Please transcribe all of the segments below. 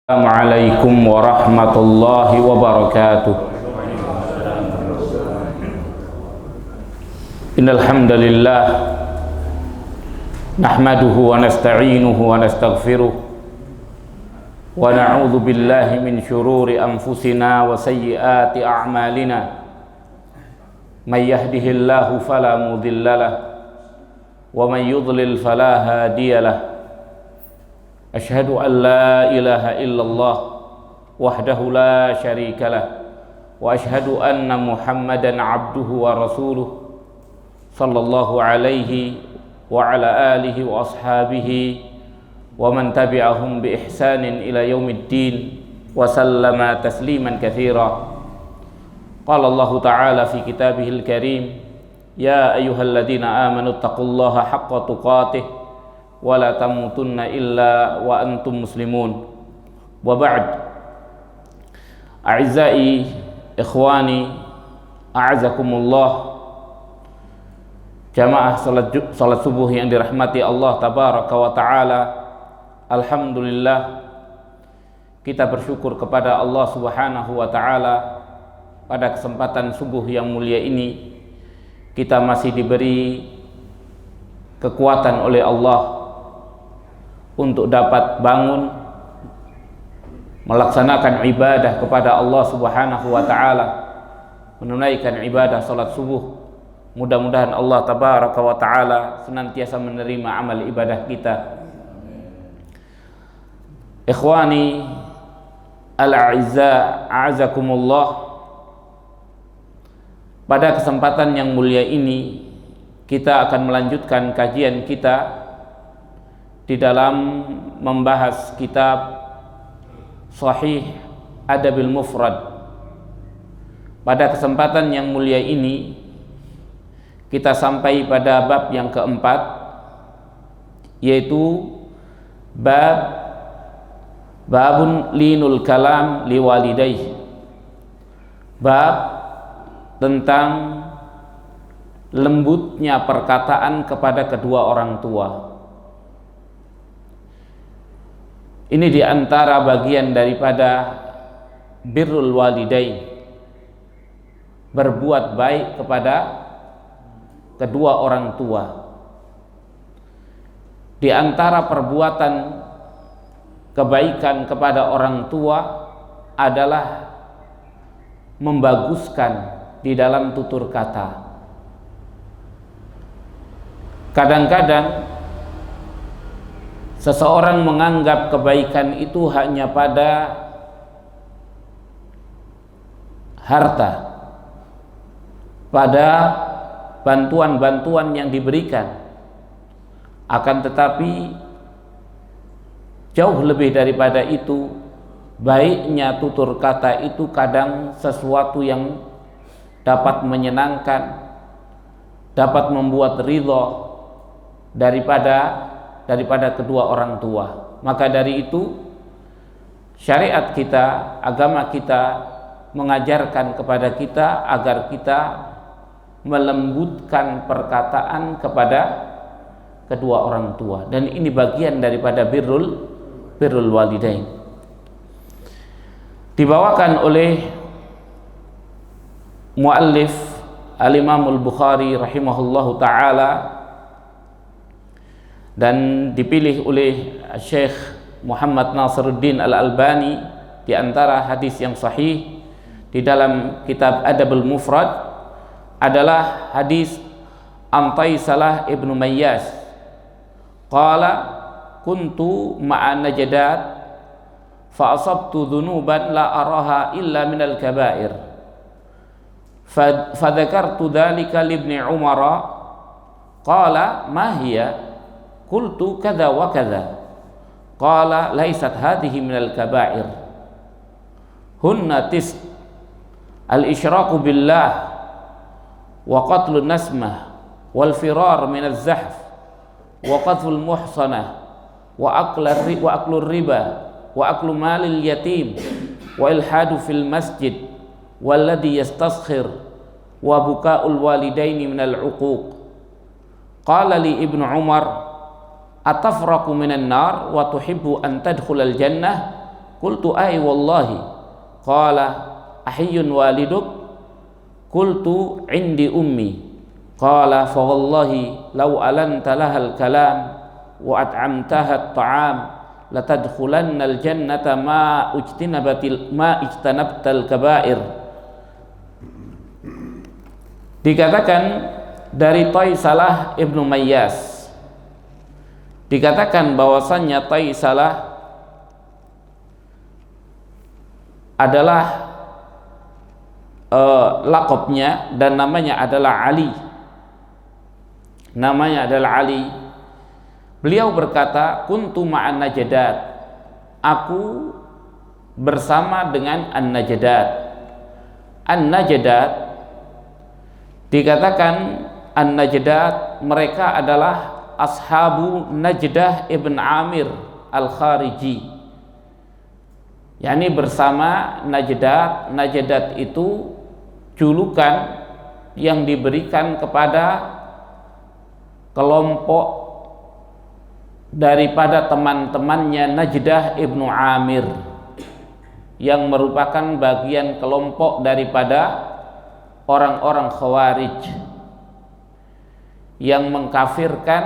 Assalamualaikum warahmatullahi wabarakatuh. Innal hamdalillah nahmaduhu wa nasta'inuhu wa nastaghfiruh wa na'udzu billahi min shururi anfusina wa sayyiati a'malina. May yahdihillahu fala mudhillalah wa may yudlil fala hadiyalah. Asyhadu an la ilaha illallah wahdahu la syarika lah wa asyhadu anna Muhammadan abduhu wa rasuluh sallallahu alaihi wa ala alihi wa ashabihi wa man tabi'ahum bi ihsanin ila yaumiddin wa sallama tasliman katsira. Qala Allah ta'ala fi kitabihil karim, ya ayyuhalladzina amanu taqullaha haqqa tuqatih wa la tamutunna illa wa antum muslimun. Wa ba'd. A'izai ikhwani a'azakumullah, jamaah salat subuh yang dirahmati Allah tabaraka wa ta'ala. Alhamdulillah, kita bersyukur kepada Allah subhanahu wa ta'ala. Pada kesempatan subuh yang mulia ini kita masih diberi kekuatan oleh Allah untuk dapat bangun melaksanakan ibadah kepada Allah subhanahu wa ta'ala, menunaikan ibadah salat subuh. Mudah-mudahan Allah tabaraka wa ta'ala senantiasa menerima amal ibadah kita. Ikhwani al-a'izza a'azakumullah, pada kesempatan yang mulia ini kita akan melanjutkan kajian kita di dalam membahas kitab Sahih Adabil Mufrad. Pada kesempatan yang mulia ini kita sampai pada bab yang keempat, yaitu babun linul kalam liwalidayh, bab tentang lembutnya perkataan kepada kedua orang tua. Ini diantara bagian daripada birrul walidain, berbuat baik kepada kedua orang tua. Di antara perbuatan kebaikan kepada orang tua adalah membaguskan di dalam tutur kata. Kadang-kadang seseorang menganggap kebaikan itu hanya pada harta, pada bantuan-bantuan yang diberikan. Akan tetapi jauh lebih daripada itu, baiknya tutur kata itu kadang sesuatu yang dapat menyenangkan, dapat membuat ridha daripada kedua orang tua. Maka dari itu syariat kita, agama kita mengajarkan kepada kita agar kita melembutkan perkataan kepada kedua orang tua, dan ini bagian daripada birrul walidain. Dibawakan oleh muallif al-Imam al-Bukhari rahimahullahu ta'ala dan dipilih oleh Syekh Muhammad Nasiruddin Al-Albani di antara hadis yang sahih di dalam kitab Adabul Mufrad adalah hadis Antaisalah ibnu Mayyas qala kuntu ma'a najadat fa asabtu dhunuban la araha illa minal kabair fa dzakartu dzalika li ibni Umar qala ma hiya qultu kadza wa kadza qala laysat hadhihi minal kabair hunna tis al-isyraku billah wa qatlun nasmah wal firar minaz zahf wa qadful muhsanah wa aklur riba wa aklu malil yatim wa ilhadu fil masjid walladhi yastaskhir wa buka'ul walidaini minal uquq. Qala li ibnu Umar atafraqu minan nar wa tuhibbu an tadkhulal jannah? Qultu ay wallahi. Qala ahiyyun waliduk? Qultu indi ummi. Qala fa wallahi law alanta lahal kalam wa at'amtaha at-ta'am latadkhulanna al-jannata ma ijtanabtal kaba'ir. Dikatakan dari Taisalah ibnu Mayyas, dikatakan bahwasannya Taisalah adalah laqabnya dan namanya adalah Ali. Namanya adalah Ali. Beliau berkata, kuntu ma'an najadat, aku bersama dengan an-najadat. An-najadat dikatakan an-najadat mereka adalah ashabu Najdah ibn Amir al-Khariji, yakni bersama Najdat. Najdat itu julukan yang diberikan kepada kelompok daripada teman-temannya Najdah ibnu Amir, yang merupakan bagian kelompok daripada orang-orang Khawarij yang mengkafirkan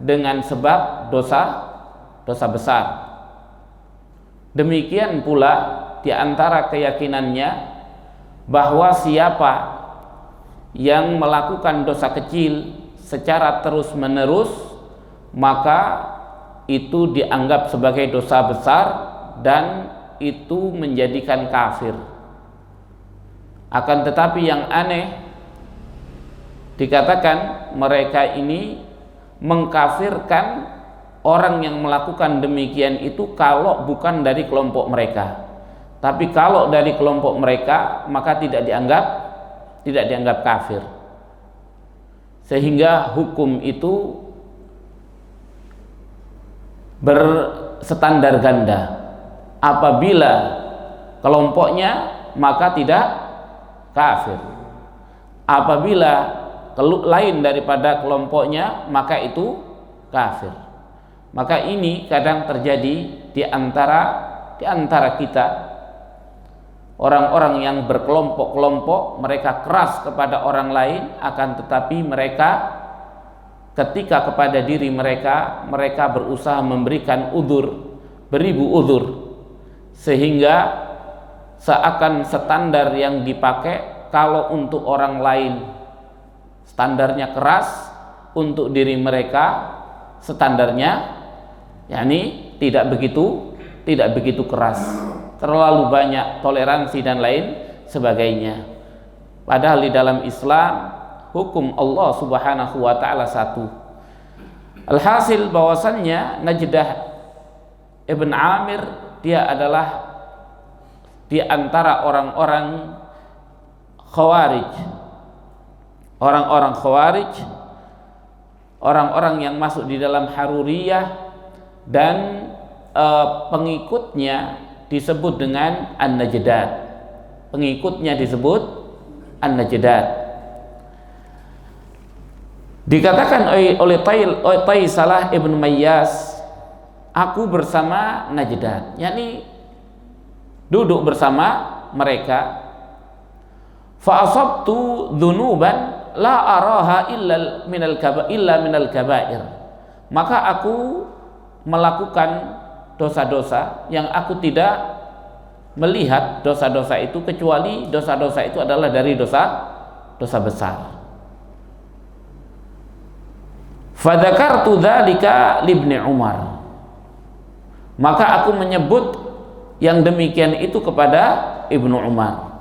dengan sebab dosa besar. Demikian pula di antara keyakinannya bahwa siapa yang melakukan dosa kecil secara terus-menerus, maka itu dianggap sebagai dosa besar dan itu menjadikan kafir. Akan tetapi yang aneh, dikatakan mereka ini mengkafirkan orang yang melakukan demikian itu kalau bukan dari kelompok mereka. Tapi kalau dari kelompok mereka, maka tidak dianggap kafir. Sehingga hukum itu berstandar ganda. Apabila kelompoknya, maka tidak kafir. Apabila lain daripada kelompoknya, maka itu kafir. Maka ini kadang terjadi di antara kita, orang-orang yang berkelompok-kelompok, mereka keras kepada orang lain, akan tetapi mereka ketika kepada diri mereka berusaha memberikan udzur, beribu udzur, sehingga seakan standar yang dipakai kalau untuk orang lain standarnya keras, untuk diri mereka standarnya yakni tidak begitu keras, terlalu banyak toleransi dan lain sebagainya. Padahal di dalam Islam hukum Allah Subhanahu wa taala satu. Alhasil bahwasannya Najdah ibn Amir dia adalah di antara orang-orang Khawarij. Orang-orang Khawarij, orang-orang yang masuk di dalam Haruriyah, dan pengikutnya disebut dengan An-Najdat. Pengikutnya disebut An-Najdat. Dikatakan oleh Taisalah ibn Mayyas, aku bersama Najdat, yakni duduk bersama mereka. Fa asabtu dzunuban la araha illa minal kaba'ir. Maka aku melakukan dosa-dosa yang aku tidak melihat dosa-dosa itu, kecuali dosa-dosa itu adalah dari dosa besar. Fadzakartu dzalika libni Umar. Maka aku menyebut yang demikian itu kepada Ibnu Umar.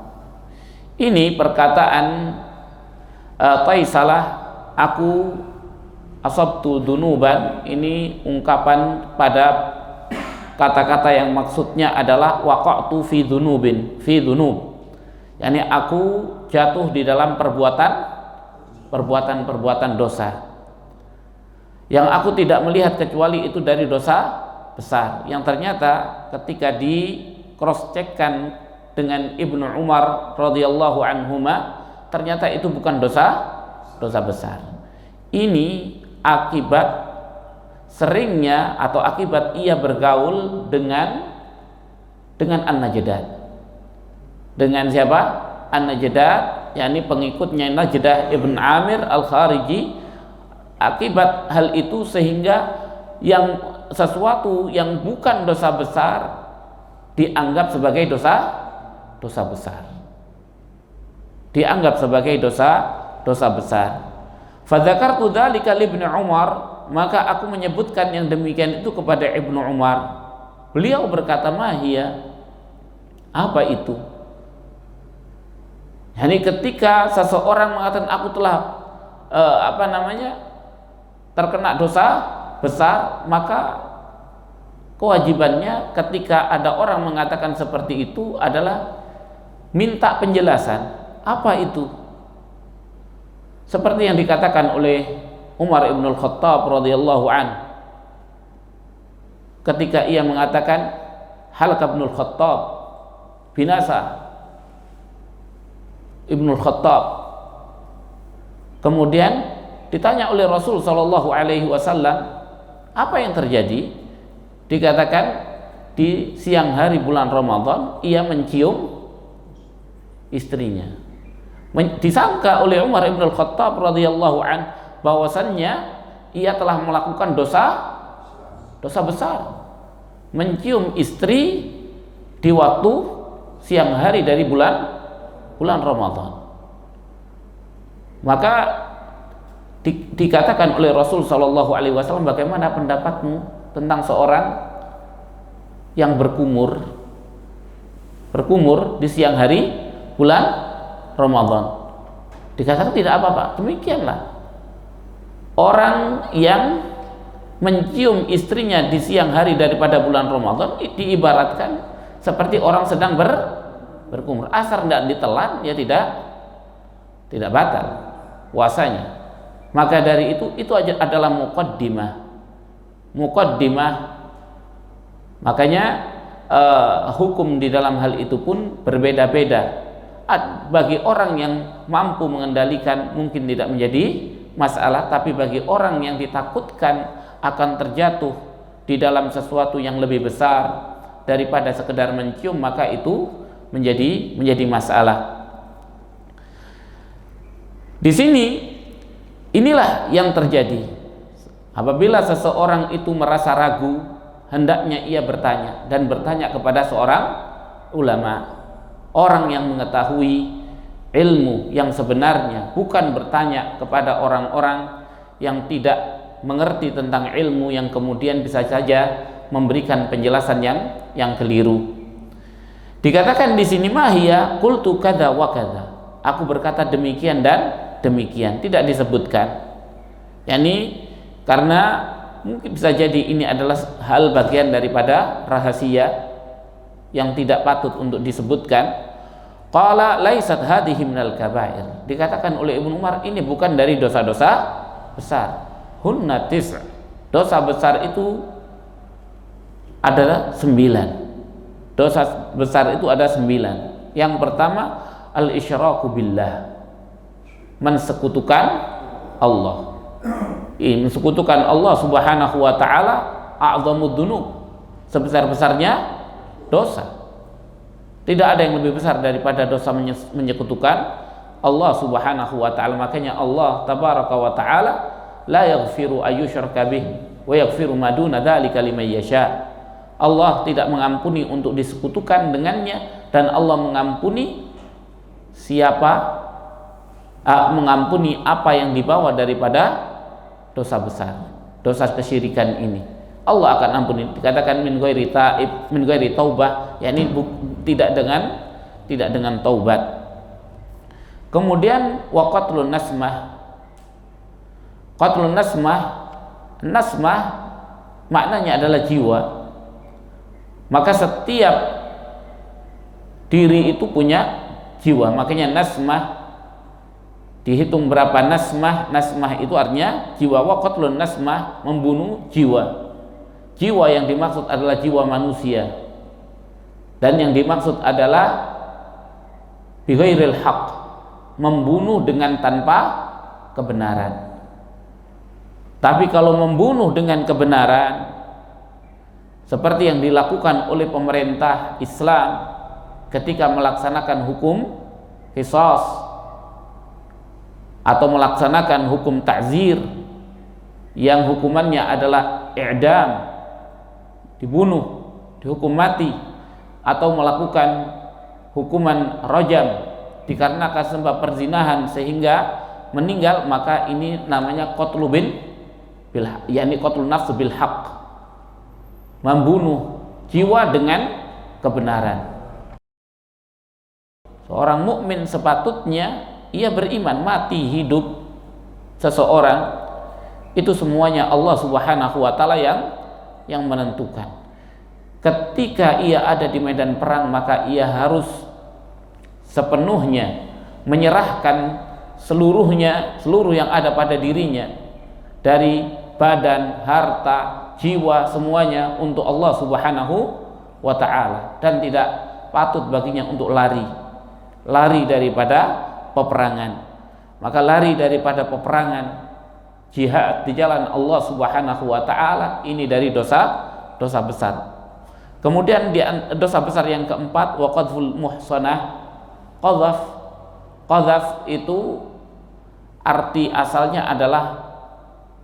Ini perkataan Taisalah, aku asabtu dunuban, ini ungkapan pada kata-kata yang maksudnya adalah waqa'tu fi dunubin, fi dunub, yakni aku jatuh di dalam perbuatan dosa yang aku tidak melihat kecuali itu dari dosa besar, yang ternyata ketika di cross checkkan dengan Ibnu Umar radhiyallahu anhuma, ternyata itu bukan dosa besar. Ini akibat seringnya atau akibat ia bergaul dengan dengan An-Najdah. Dengan siapa? An-Najdah, yakni pengikutnya Najdah ibn Amir al-Khariji. Akibat hal itu sehingga yang sesuatu yang bukan dosa besar dianggap sebagai dosa besar. Dianggap sebagai dosa besar. Fadzakartu dzalika li Ibnu Umar, maka aku menyebutkan yang demikian itu kepada Ibnu Umar. Beliau berkata, "Mahia?" Apa itu? Yani ketika seseorang mengatakan aku telah terkena dosa besar, maka kewajibannya ketika ada orang mengatakan seperti itu adalah minta penjelasan. Apa itu? Seperti yang dikatakan oleh Umar ibn al-Khattab radhiyallahu an, ketika ia mengatakan halaka ibn al-Khattab, binasa ibn al-Khattab. Kemudian ditanya oleh Rasul sallallahu alaihi wasallam, apa yang terjadi? Dikatakan di siang hari bulan Ramadan ia mencium istrinya. Disangka oleh Umar ibn al-Khattab radhiyallahu an bahwasannya ia telah melakukan dosa besar, mencium istri di waktu siang hari dari bulan Ramadan. Maka dikatakan oleh Rasul sallallahu alaihi wasallam, bagaimana pendapatmu tentang seorang yang berkumur di siang hari bulan Ramadan? Dikatakan tidak apa-apa. Demikianlah orang yang mencium istrinya di siang hari daripada bulan Ramadan diibaratkan seperti orang sedang berkumur. Asar tidak ditelan, ya tidak batal puasanya. Maka dari itu adalah muqaddimah. Makanya hukum di dalam hal itu pun berbeda-beda. Bagi orang yang mampu mengendalikan mungkin tidak menjadi masalah, tapi bagi orang yang ditakutkan akan terjatuh di dalam sesuatu yang lebih besar daripada sekedar mencium, maka itu menjadi masalah. Di sini inilah yang terjadi. Apabila seseorang itu merasa ragu, hendaknya ia bertanya, dan bertanya kepada seorang ulama, orang yang mengetahui ilmu yang sebenarnya, bukan bertanya kepada orang-orang yang tidak mengerti tentang ilmu yang kemudian bisa saja memberikan penjelasan yang keliru. Dikatakan di sini mahia qultu kadza wa kadza, aku berkata demikian dan demikian, tidak disebutkan. Yani karena mungkin bisa jadi ini adalah hal bagian daripada rahasia yang tidak patut untuk disebutkan. Qala laisat hadhihi minal kabair, dikatakan oleh Ibnu Umar ini bukan dari dosa-dosa besar. Hunna tis', dosa besar itu adalah 9. Dosa besar itu ada 9. Yang pertama al-isyraku billah, mensekutukan Allah. Mensekutukan Allah subhanahu wa ta'ala a'zamud dzunub, sebesar-besarnya dosa. Tidak ada yang lebih besar daripada dosa menyekutukan Allah subhanahu wa ta'ala. Makanya Allah tabaraka wa ta'ala la yaghfiru ayyushraka bih wa yaghfiru ma duna dzalika liman yasha. Allah tidak mengampuni untuk disekutukan dengannya, dan Allah mengampuni mengampuni apa yang dibawa daripada dosa besar, dosa kesyirikan ini. Allah akan ampuni. Dikatakan min ghairi taib, min ghairi taubah, yakni tidak dengan taubat. Kemudian wa qatlun nasmah. Qatlun nasmah maknanya adalah jiwa. Maka setiap diri itu punya jiwa. Makanya nasmah dihitung berapa nasmah. Nasmah itu artinya jiwa. Wa qatlun nasmah, membunuh jiwa. Jiwa yang dimaksud adalah jiwa manusia, dan yang dimaksud adalah bighairil haq, membunuh dengan tanpa kebenaran. Tapi kalau membunuh dengan kebenaran, seperti yang dilakukan oleh pemerintah Islam ketika melaksanakan hukum qisas atau melaksanakan hukum ta'zir yang hukumannya adalah i'dam, dibunuh, dihukum mati, atau melakukan hukuman rajam dikarenakan sebab perzinahan sehingga meninggal, maka ini namanya qatlu yakni qatlun nafs bil haqq, membunuh jiwa dengan kebenaran. Seorang mukmin sepatutnya ia beriman mati hidup seseorang itu semuanya Allah Subhanahu wa taala yang menentukan. Ketika ia ada di medan perang, maka ia harus sepenuhnya menyerahkan seluruh yang ada pada dirinya, dari badan, harta, jiwa, semuanya untuk Allah Subhanahu wa taala, dan tidak patut baginya untuk lari daripada peperangan. Maka lari daripada peperangan, jihad di jalan Allah Subhanahu wa taala, ini dari dosa besar. Kemudian dosa besar yang keempat, wa qadful muhsanah. Qadhaf itu arti asalnya adalah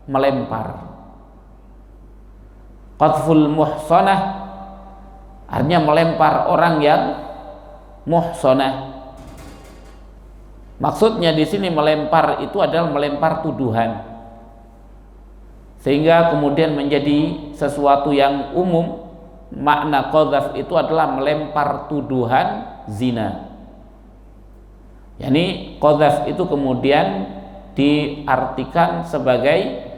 melempar. Qadful muhsanah artinya melempar orang yang muhsanah. Maksudnya di sini melempar itu adalah melempar tuduhan, sehingga kemudian menjadi sesuatu yang umum. Makna qadzaf itu adalah melempar tuduhan zina. Yani qadzaf itu kemudian diartikan sebagai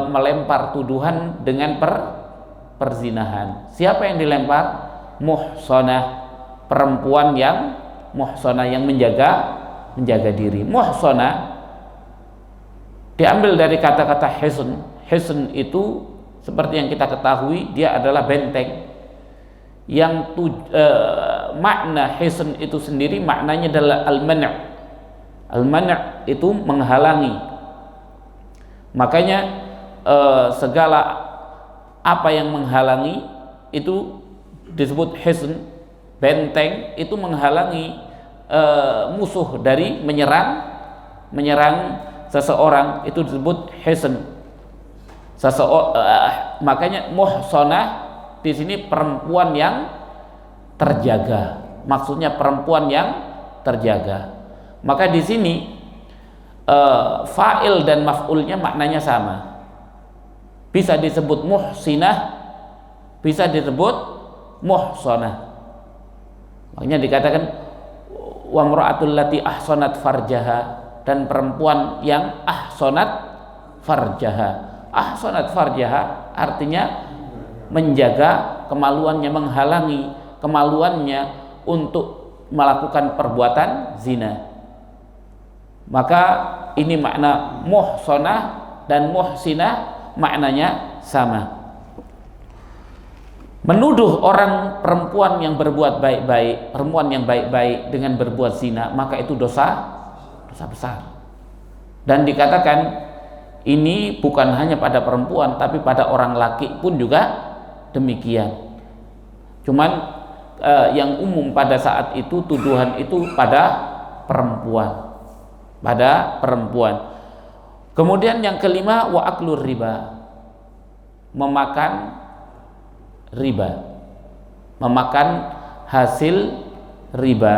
melempar tuduhan dengan perzinahan. Siapa yang dilempar? Muhsanah, perempuan yang muhsanah, yang menjaga diri. Muhsanah diambil dari kata-kata hisn. Hisn itu seperti yang kita ketahui, dia adalah benteng. Yang makna hisn itu sendiri maknanya adalah al-man'. Al-man' itu menghalangi. Makanya segala apa yang menghalangi itu disebut hisn. Benteng itu menghalangi musuh dari menyerang seseorang, itu disebut hisn. Makanya muhsanah di sini perempuan yang terjaga. Maksudnya perempuan yang terjaga. Maka di sini fa'il dan maf'ulnya maknanya sama. Bisa disebut muhsinah, bisa disebut muhsanah. Makanya dikatakan wa imra'atul lati ahsanat farjaha, dan perempuan yang ahsanat farjaha. Ahsanat farjaha artinya menjaga kemaluannya, menghalangi kemaluannya untuk melakukan perbuatan zina. Maka ini makna muhsanah dan muhsinah maknanya sama. Menuduh orang perempuan yang berbuat baik-baik, perempuan yang baik-baik dengan berbuat zina, maka itu dosa besar. Dan dikatakan ini bukan hanya pada perempuan, tapi pada orang laki pun juga demikian. Cuman yang umum pada saat itu tuduhan itu pada perempuan. Kemudian yang kelima, wa aklur riba, memakan hasil riba.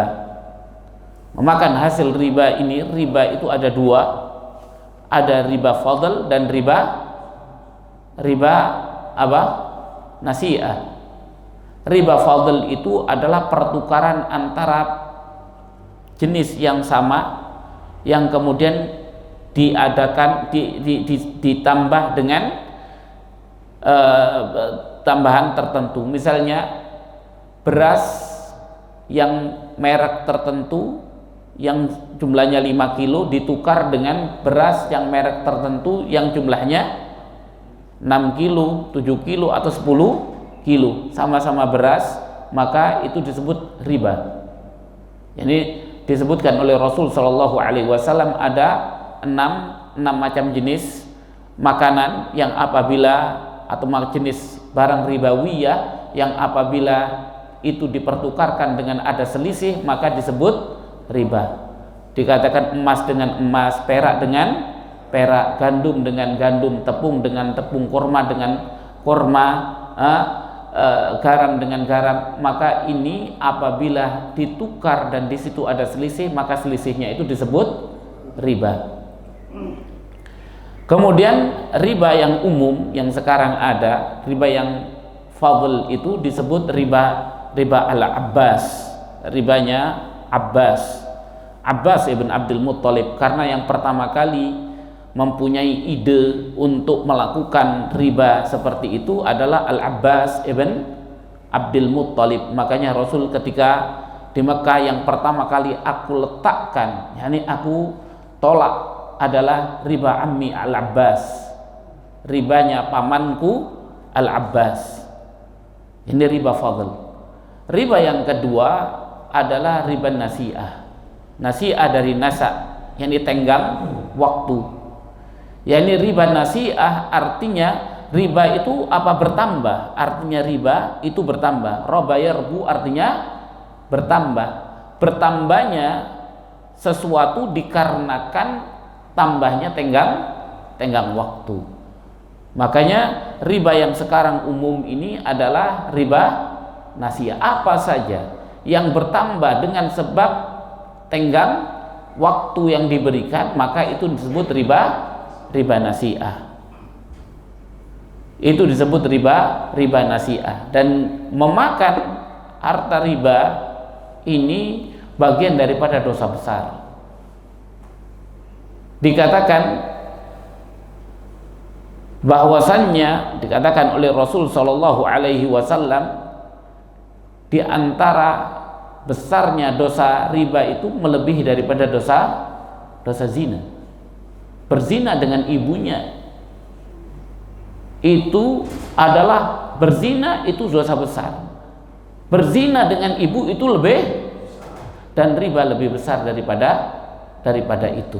Memakan hasil riba ini, riba itu ada dua, ada riba fadl dan riba apa? Nasi'ah. Riba fadl itu adalah pertukaran antara jenis yang sama yang kemudian diadakan ditambah dengan tambahan tertentu. Misalnya beras yang merek tertentu yang jumlahnya 5 kilo ditukar dengan beras yang merek tertentu yang jumlahnya 6 kilo, 7 kilo atau 10 kilo, sama-sama beras, maka itu disebut riba. Ini disebutkan oleh Rasul Shallallahu Alaihi Wasallam ada 6 macam jenis makanan yang apabila atau jenis barang ribawiyah yang apabila itu dipertukarkan dengan ada selisih maka disebut riba. Dikatakan emas dengan emas, perak dengan perak, gandum dengan gandum, tepung dengan tepung, kurma dengan kurma, garam dengan garam, maka ini apabila ditukar dan di situ ada selisih maka selisihnya itu disebut riba. Kemudian riba yang umum yang sekarang ada, riba yang fadl itu disebut riba al-Abbas, ribanya Abbas ibn Abdul Muttalib, karena yang pertama kali mempunyai ide untuk melakukan riba seperti itu adalah Al-Abbas ibn Abdul Muttalib. Makanya Rasul ketika di Mekah yang pertama kali aku letakkan, yakni aku tolak, adalah riba ammi Al-Abbas, ribanya pamanku Al-Abbas. Ini riba fadl. Riba yang kedua adalah riba nasi'ah. Nasi'ah dari nasa, yang ditenggang waktu. Yani riba nasi'ah artinya riba itu apa? Bertambah. Artinya riba itu bertambah. Roba yarbu artinya bertambah. Bertambahnya sesuatu dikarenakan tambahnya tenggang waktu. Makanya riba yang sekarang umum ini adalah riba nasi'ah. Apa saja yang bertambah dengan sebab tenggang waktu yang diberikan maka itu disebut riba nasi'ah. Itu disebut riba nasi'ah. Dan memakan harta riba ini bagian daripada dosa besar. Dikatakan bahwasannya, dikatakan oleh Rasul sallallahu alaihi wasallam, di antara besarnya dosa riba itu melebihi daripada dosa zina. Berzina dengan ibunya itu adalah berzina, itu dosa besar. Berzina dengan ibu itu lebih, dan riba lebih besar daripada itu.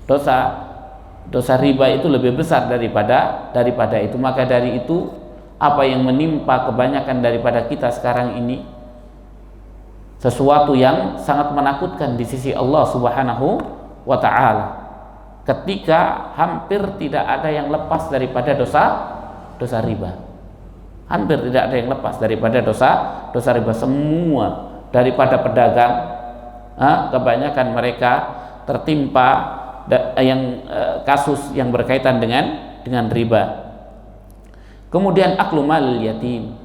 Dosa riba itu lebih besar daripada itu. Maka dari itu apa yang menimpa kebanyakan daripada kita sekarang ini sesuatu yang sangat menakutkan di sisi Allah Subhanahu wa ta'ala, ketika hampir tidak ada yang lepas daripada dosa riba. Hampir tidak ada yang lepas daripada dosa riba. Semua daripada pedagang, kebanyakan mereka tertimpa kasus yang berkaitan dengan riba. Kemudian aklu malil yatim,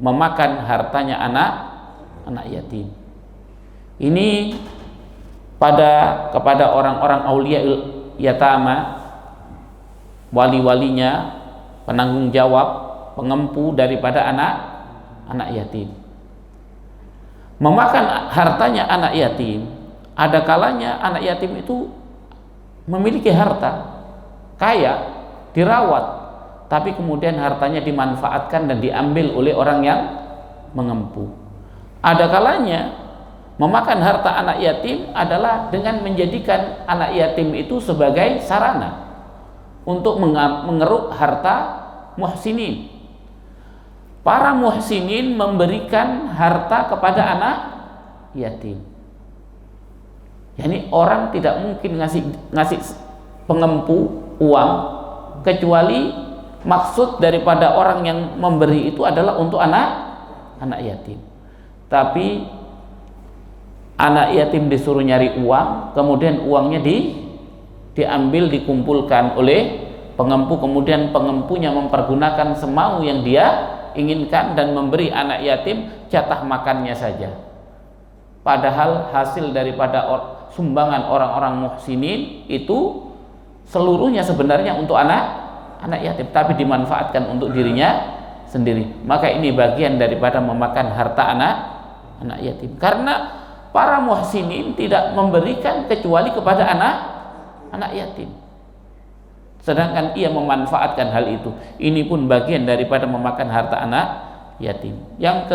memakan hartanya anak yatim. Ini kepada orang-orang aulia yatama, wali-walinya, penanggung jawab, pengempu daripada anak yatim. Memakan hartanya anak yatim, ada kalanya anak yatim itu memiliki harta, kaya, dirawat, tapi kemudian hartanya dimanfaatkan dan diambil oleh orang yang mengempu. Ada kalanya memakan harta anak yatim adalah dengan menjadikan anak yatim itu sebagai sarana untuk mengeruk harta muhsinin. Para muhsinin memberikan harta kepada anak yatim. Yani orang tidak mungkin ngasih pengempu uang kecuali maksud daripada orang yang memberi itu adalah untuk anak yatim. Tapi anak yatim disuruh nyari uang, kemudian uangnya diambil, dikumpulkan oleh pengempu, kemudian pengempunya mempergunakan semau yang dia inginkan dan memberi anak yatim jatah makannya saja. Padahal hasil daripada sumbangan orang-orang muhsinin itu seluruhnya sebenarnya untuk anak yatim, tapi dimanfaatkan untuk dirinya sendiri. Maka ini bagian daripada memakan harta anak yatim, karena para muhsinin tidak memberikan kecuali kepada anak yatim, sedangkan ia memanfaatkan hal itu. Ini pun bagian daripada memakan harta anak yatim. Yang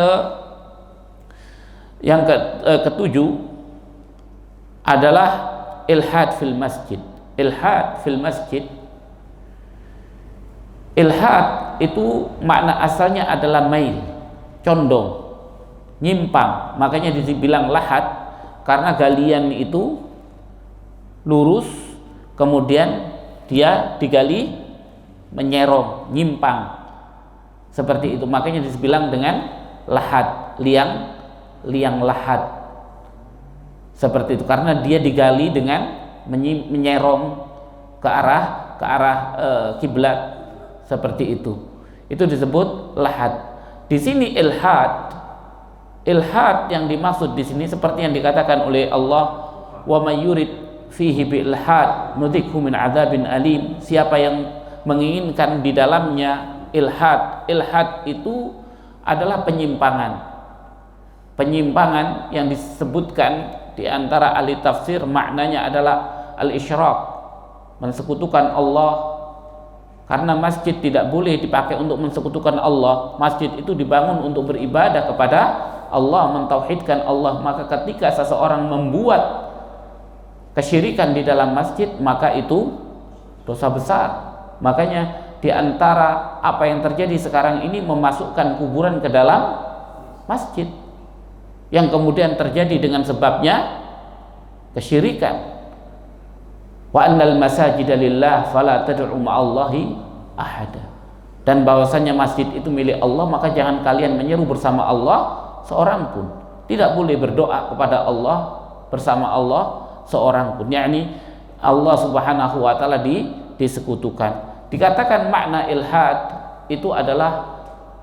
ketujuh adalah ilhad fil masjid. Ilhad fil masjid Ilhad itu makna asalnya adalah mail, condong, nyimpang. Makanya dibilang lahad karena galian itu lurus, kemudian dia digali menyerong, nyimpang, seperti itu. Makanya dibilang dengan lahad, liang lahad, seperti itu, karena dia digali dengan menyerong ke arah kiblat, seperti itu. Itu disebut lahad. Di sini ilhad yang dimaksud di sini seperti yang dikatakan oleh Allah, wa may yurid fihi bi ilhad nudzikhu min adzabin alim. Siapa yang menginginkan di dalamnya ilhad itu adalah penyimpangan yang disebutkan di antara ahli tafsir, maknanya adalah al-isyrak, mensekutukan Allah. Karena masjid tidak boleh dipakai untuk mensekutukan Allah. Masjid itu dibangun untuk beribadah kepada Allah, mentauhidkan Allah. Maka ketika seseorang membuat kesyirikan di dalam masjid, maka itu dosa besar. Makanya di antara apa yang terjadi sekarang ini, memasukkan kuburan ke dalam masjid, yang kemudian terjadi dengan sebabnya kesyirikan. Wa annal masajida lillah fala tad'u ma'allahi ahada. Dan bahwasanya masjid itu milik Allah, maka jangan kalian menyeru bersama Allah seorang pun. Tidak boleh berdoa kepada Allah bersama Allah seorang pun. Yakni Allah Subhanahu wa taala disekutukan. Dikatakan makna ilhad itu adalah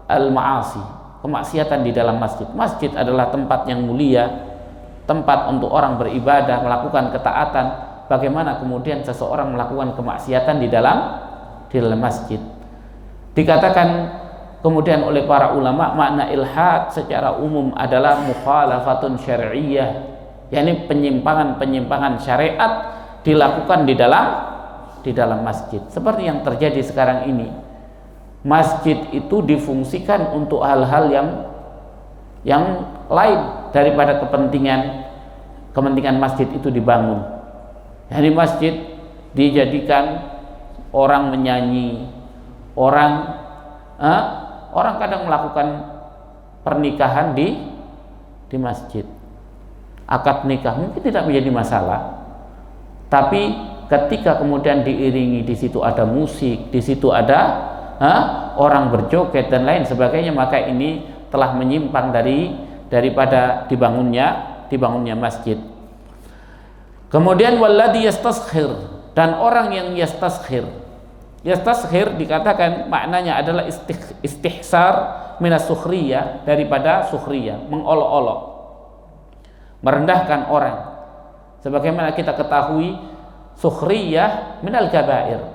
al-ma'asi, kemaksiatan di dalam masjid. Masjid adalah tempat yang mulia, tempat untuk orang beribadah, melakukan ketaatan. Bagaimana kemudian seseorang melakukan kemaksiatan di dalam masjid? Dikatakan kemudian oleh para ulama, makna ilhad secara umum adalah mukhalafatun syar'iyyah, yakni penyimpangan syariat dilakukan di dalam masjid. Seperti yang terjadi sekarang ini, masjid itu difungsikan untuk hal-hal yang lain daripada kepentingan masjid itu dibangun. Jadi masjid dijadikan orang menyanyi, orang kadang melakukan pernikahan di masjid. Akad nikah mungkin tidak menjadi masalah, tapi ketika kemudian diiringi, di situ ada musik, di situ ada orang berjoget dan lain sebagainya, maka ini telah menyimpang daripada dibangunnya masjid. Kemudian walladhi yastaskhir, dan orang yang yastaskhir dikatakan maknanya adalah istihsar minas sukhriyah, daripada sukhriyah, mengolok-olok, merendahkan orang. Sebagaimana kita ketahui, sukhriyah minal kabair,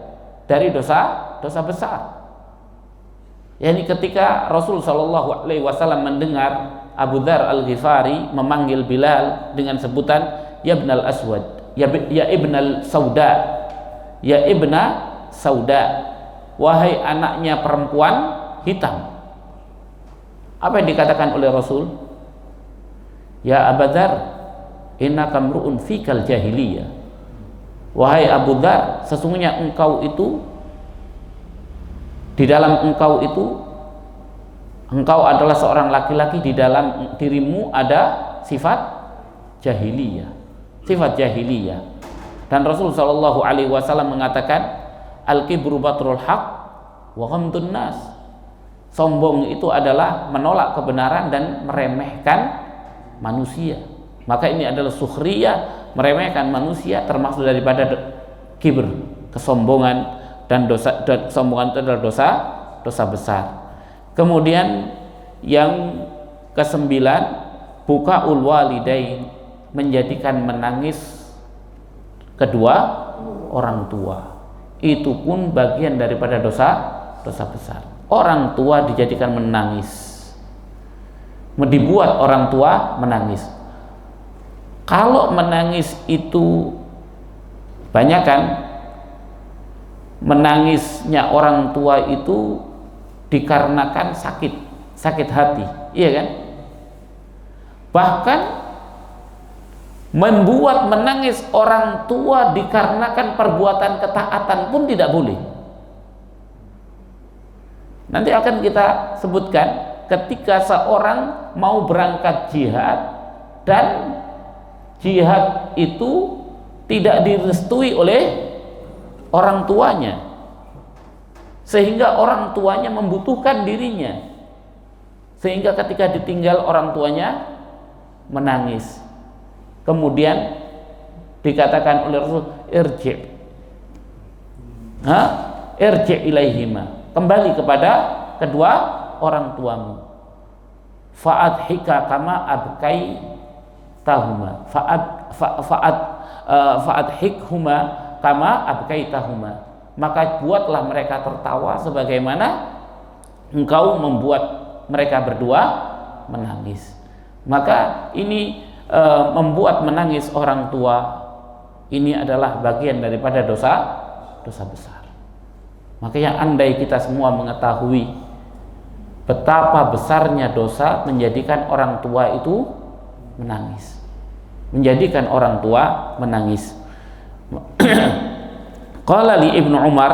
dari dosa besar. Yani ketika Rasul sallallahu alaihi wasallam mendengar Abu Dzar Al-Ghifari memanggil Bilal dengan sebutan ya ibnal aswad, ya ibnal sauda, ya ibna sauda, wahai anaknya perempuan hitam. Apa yang dikatakan oleh Rasul? Ya Abu Dzar, innaka mru'un fikal jahiliyah. Wahai Abu Dzar, sesungguhnya engkau itu, di dalam engkau adalah seorang laki-laki, di dalam dirimu ada sifat jahiliyah. Dan Rasul sallallahu alaihi wasallam mengatakan, al-kibru batrul haq wa ghamdun nas. Sombong itu adalah menolak kebenaran dan meremehkan manusia. Maka ini adalah sukhriyah, meremehkan manusia, termasuk daripada kibr, kesombongan, dan kesombongan itu adalah dosa besar. Kemudian yang kesembilan, bukaul walidain, menjadikan menangis kedua orang tua. Itu pun bagian daripada dosa besar. Orang tua dijadikan menangis, dibuat orang tua menangis. Kalau menangis itu banyak kan, menangisnya orang tua itu dikarenakan sakit hati, iya kan? Bahkan membuat menangis orang tua dikarenakan perbuatan ketaatan pun tidak boleh. Nanti akan kita sebutkan ketika seorang mau berangkat jihad dan jihad itu tidak direstui oleh orang tuanya, sehingga orang tuanya membutuhkan dirinya, sehingga ketika ditinggal orang tuanya menangis. Kemudian dikatakan oleh Rasul, irji ilaihima, kembali kepada kedua orang tuamu. Fa'adhika kama abkai tahuma, fa'adhikhuma kama abkai tahuma, maka buatlah mereka tertawa sebagaimana engkau membuat mereka berdua menangis. Maka ini membuat menangis orang tua ini adalah bagian daripada dosa besar. Makanya andai kita semua mengetahui betapa besarnya dosa menjadikan orang tua itu menangis, menjadikan orang tua menangis. Qala li Ibnu Umar,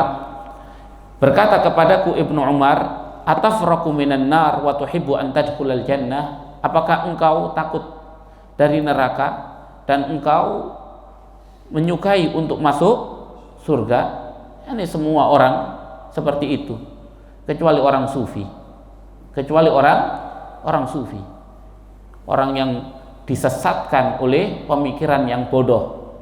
berkata kepadaku Ibnu Umar, atafraku minan nar wa tuhibbu an tadkhulal jannah, apakah engkau takut dari neraka dan engkau menyukai untuk masuk surga? Ini semua orang seperti itu, kecuali orang sufi, kecuali orang sufi, orang yang disesatkan oleh pemikiran yang bodoh.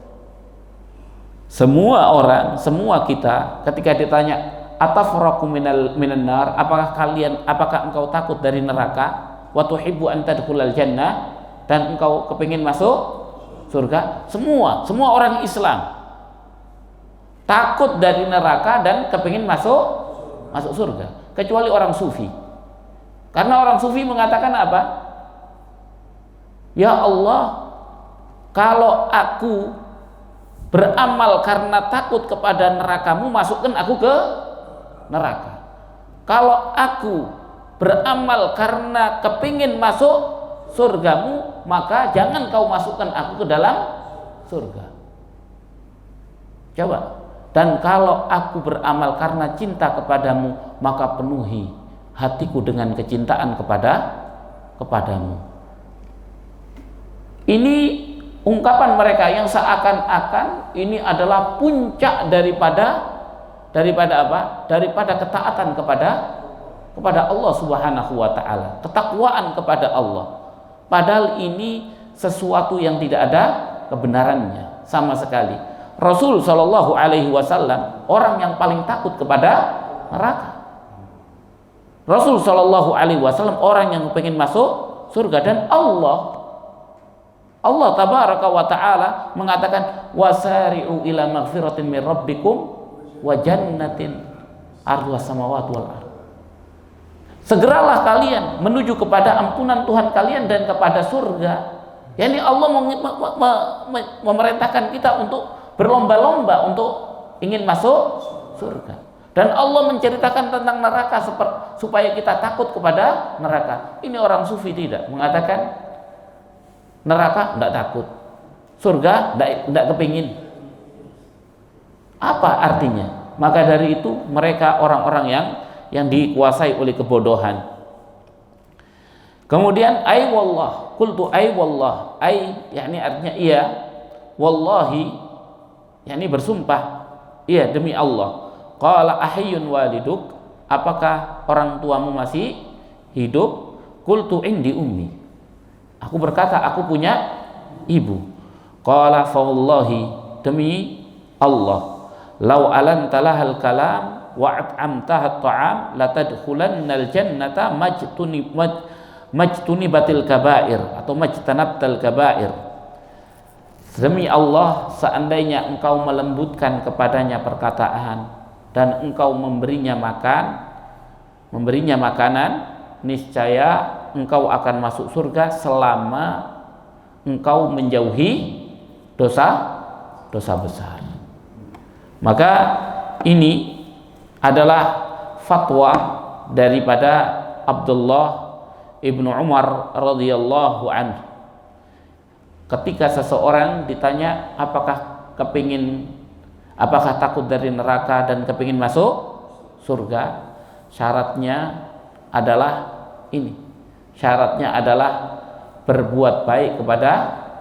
Semua orang, semua kita ketika ditanya atafraku minan nar, apakah engkau takut dari neraka, wa tuhibbu an tadkhulal jannah, dan engkau kepingin masuk surga? Semua orang Islam takut dari neraka dan kepingin masuk surga, kecuali orang sufi. Karena orang sufi mengatakan apa? Ya Allah, kalau aku beramal karena takut kepada nerakamu, masukkan aku ke neraka. Kalau aku beramal karena kepingin masuk surgamu, maka jangan kau masukkan aku ke dalam surga. Coba. Dan kalau aku beramal karena cinta kepadamu, maka penuhi hatiku dengan kecintaan kepadamu. Ini ungkapan mereka yang seakan-akan ini adalah puncak daripada apa? Daripada ketaatan kepada Allah Subhanahu wa taala, ketakwaan kepada Allah. Padahal ini sesuatu yang tidak ada kebenarannya sama sekali. Rasul Shallallahu Alaihi Wasallam orang yang paling takut kepada neraka. Rasul Shallallahu Alaihi Wasallam orang yang pengen masuk surga, dan Allah Tabaraka wa Taala mengatakan wasari'u ila maghfiratin min rabbikum wa jannatin arduha samawati wal ardh. Segeralah kalian menuju kepada ampunan Tuhan kalian dan kepada surga. Yani Allah memerintahkan kita untuk berlomba-lomba untuk ingin masuk surga. Dan Allah menceritakan tentang neraka supaya kita takut kepada neraka. Ini orang sufi tidak mengatakan neraka tidak takut, surga tidak kepingin. Apa artinya? Maka dari itu mereka orang-orang yang dikuasai oleh kebodohan. Kemudian ay wallah, qultu ay wallah, ay yakni artinya iya, wallahi yakni bersumpah, iya demi Allah. Qala ahayyun waliduk, apakah orang tuamu masih hidup? Qultu indi ummi, aku berkata aku punya ibu. Qala fa wallahi, demi Allah, lau alantalahal kalam wa at'amtaha at-ta'am latadkhulannal jannata majtunibatil kabair atau majtanabtal kabair. Demi Allah, seandainya engkau melembutkan kepadanya perkataan dan engkau memberinya makanan, niscaya engkau akan masuk surga selama engkau menjauhi dosa besar. Maka ini adalah fatwa daripada Abdullah ibnu Umar radhiyallahu anhu. Ketika seseorang ditanya apakah takut dari neraka dan kepingin masuk surga, syaratnya adalah ini. Syaratnya adalah berbuat baik kepada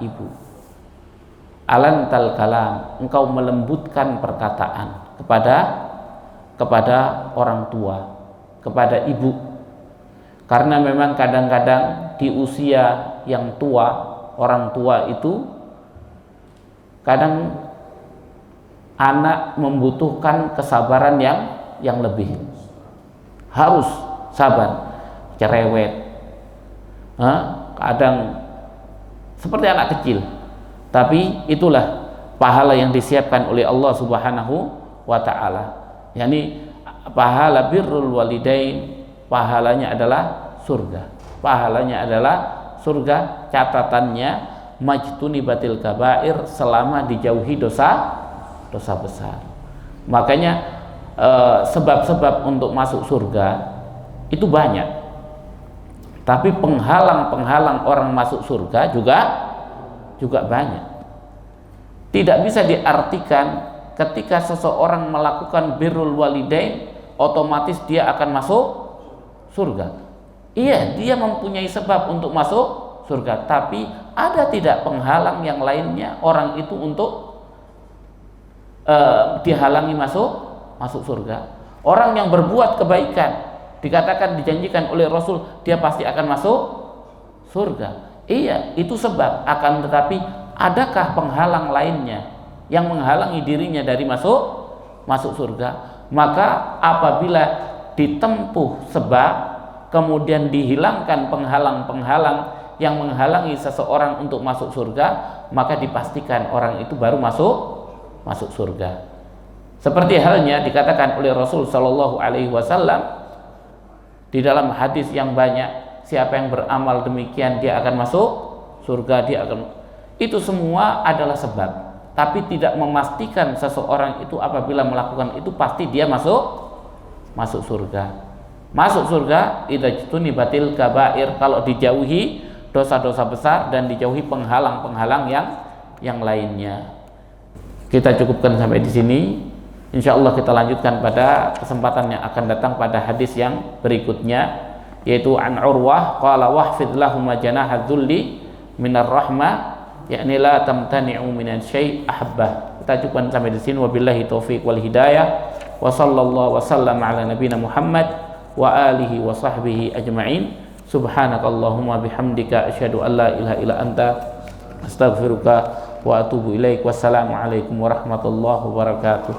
ibu. Alantal kalam, engkau melembutkan perkataan kepada orang tua, kepada ibu. Karena memang kadang-kadang di usia yang tua, orang tua itu kadang anak membutuhkan kesabaran yang lebih. Harus sabar, cerewet, kadang seperti anak kecil. Tapi itulah pahala yang disiapkan oleh Allah Subhanahu wa ta'ala. Yani pahala birrul walidain, pahalanya adalah surga. Pahalanya adalah surga, catatannya majtunibatil kabair, selama dijauhi dosa besar. Makanya sebab-sebab untuk masuk surga itu banyak. Tapi penghalang-penghalang orang masuk surga juga banyak. Tidak bisa diartikan ketika seseorang melakukan birrul walidain otomatis dia akan masuk surga. Iya, dia mempunyai sebab untuk masuk surga, tapi ada tidak penghalang yang lainnya orang itu untuk dihalangi masuk surga? Orang yang berbuat kebaikan dikatakan, dijanjikan oleh Rasul, dia pasti akan masuk surga. Iya, itu sebab. Akan tetapi adakah penghalang lainnya yang menghalangi dirinya dari masuk surga? Maka apabila ditempuh sebab, kemudian dihilangkan penghalang-penghalang yang menghalangi seseorang untuk masuk surga, maka dipastikan orang itu baru masuk surga. Seperti halnya dikatakan oleh Rasul Shallallahu Alaihi Wasallam di dalam hadis yang banyak, siapa yang beramal demikian dia akan masuk surga, itu semua adalah sebab, tapi tidak memastikan seseorang itu apabila melakukan itu pasti dia masuk surga. Masuk surga idza tunibatil kabair, kalau dijauhi dosa-dosa besar dan dijauhi penghalang-penghalang yang lainnya. Kita cukupkan sampai di sini. Insya Allah kita lanjutkan pada kesempatan yang akan datang pada hadis yang berikutnya, yaitu an Urwah qala wahfid lahum janaha dzulli minar rahmah, yakni la tamtani'u minan syai' ahabbah. Kita cukupkan sampai di sini. Wabillahi taufiq wal hidayah. Wa sallallahu wasallam ala nabiyina Muhammad wa alihi wa sahbihi ajma'in. Subhanakallahumma bihamdika asyhadu an la ilaha illa anta astaghfiruka wa atubu ilaik. Wassalamu alaikum warahmatullahi wabarakatuh.